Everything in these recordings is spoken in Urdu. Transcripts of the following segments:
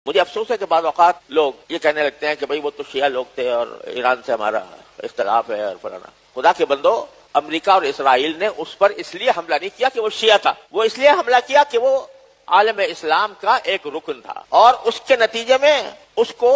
مجھے افسوس ہے کہ بعض اوقات لوگ یہ کہنے لگتے ہیں کہ بھئی وہ تو شیعہ لوگ تھے اور ایران سے ہمارا اختلاف ہے اور فلانا. خدا کے بندو، امریکہ اور اسرائیل نے اس پر اس لیے حملہ نہیں کیا کہ وہ شیعہ تھا، وہ اس لیے حملہ کیا کہ وہ عالم اسلام کا ایک رکن تھا، اور اس کے نتیجے میں اس کو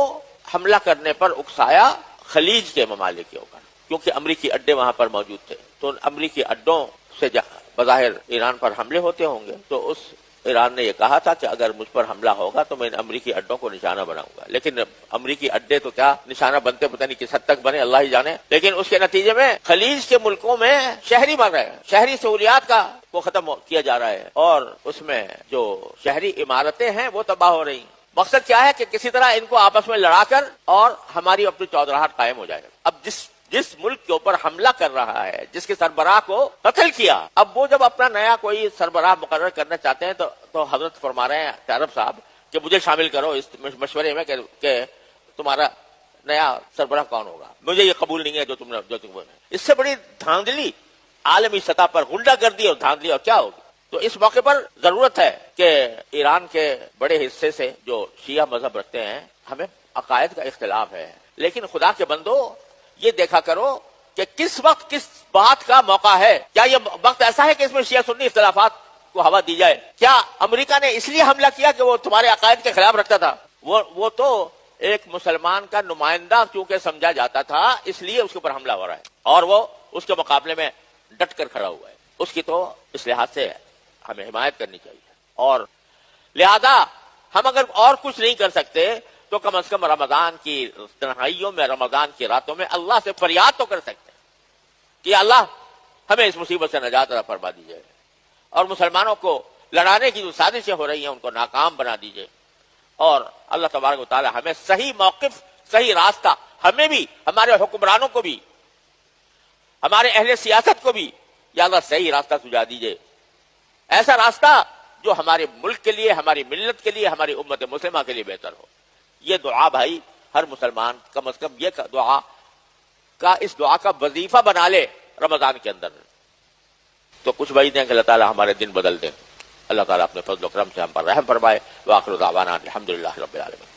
حملہ کرنے پر اکسایا خلیج کے ممالک کے اوپر، کیونکہ امریکی اڈے وہاں پر موجود تھے. تو امریکی اڈوں سے بظاہر ایران پر حملے ہوتے ہوں گے، تو اس ایران نے یہ کہا تھا کہ اگر مجھ پر حملہ ہوگا تو میں ان امریکی اڈوں کو نشانہ بناؤں گا. لیکن امریکی اڈے تو کیا نشانہ بنتے، پتہ نہیں کس حد تک بنے، اللہ ہی جانے. لیکن اس کے نتیجے میں خلیج کے ملکوں میں شہری مر رہے ہیں، شہری سہولیات کا وہ ختم کیا جا رہا ہے، اور اس میں جو شہری عمارتیں ہیں وہ تباہ ہو رہی ہیں. مقصد کیا ہے کہ کسی طرح ان کو آپس میں لڑا کر اور ہماری اپنی چودراہٹ قائم ہو جائے. اب جس ملک کے اوپر حملہ کر رہا ہے، جس کے سربراہ کو قتل کیا، اب وہ جب اپنا نیا کوئی سربراہ مقرر کرنا چاہتے ہیں تو حضرت فرما رہے ہیں عرب صاحب کہ مجھے شامل کرو اس مشورے میں کہ تمہارا نیا سربراہ کون ہوگا. مجھے یہ قبول نہیں ہے جو تم اس سے بڑی دھاندلی عالمی سطح پر غنڈہ گردی اور دھاندلی اور کیا ہوگی. تو اس موقع پر ضرورت ہے کہ ایران کے بڑے حصے سے جو شیعہ مذہب رکھتے ہیں، ہمیں عقائد کا اختلاف ہے، لیکن خدا کے بندو یہ دیکھا کرو کہ کس وقت کس بات کا موقع ہے. کیا یہ وقت ایسا ہے کہ اس میں شیعہ سنی اختلافات کو ہوا دی جائے؟ کیا امریکہ نے اس لیے حملہ کیا کہ وہ تمہارے عقائد کے خلاف رکھتا تھا؟ وہ تو ایک مسلمان کا نمائندہ چونکہ سمجھا جاتا تھا، اس لیے اس کے اوپر حملہ ہو رہا ہے، اور وہ اس کے مقابلے میں ڈٹ کر کھڑا ہوا ہے. اس کی تو اس لحاظ سے ہمیں حمایت کرنی چاہیے، اور لہذا ہم اگر اور کچھ نہیں کر سکتے تو کم از کم رمضان کی تنہائیوں میں، رمضان کی راتوں میں اللہ سے فریاد تو کر سکتے ہیں کہ اللہ ہمیں اس مصیبت سے نجات عطا فرما دیجیے، اور مسلمانوں کو لڑانے کی جو سازشیں ہو رہی ہیں ان کو ناکام بنا دیجیے، اور اللہ تبارک و تعالی ہمیں صحیح موقف، صحیح راستہ، ہمیں بھی، ہمارے حکمرانوں کو بھی، ہمارے اہل سیاست کو بھی یا اللہ صحیح راستہ سجا دیجیے، ایسا راستہ جو ہمارے ملک کے لیے، ہماری ملت کے لیے، ہماری امت مسلمہ کے لیے بہتر ہو. یہ دعا بھائی ہر مسلمان کم از کم یہ دعا کا، اس دعا کا وظیفہ بنا لے رمضان کے اندر. تو کچھ بھائی دیں کہ اللہ تعالیٰ ہمارے دن بدل دیں. اللہ تعالیٰ اپنے فضل و کرم سے ہم پر رحم فرمائے. وآخر دعوانا الحمدللہ رب العالمین.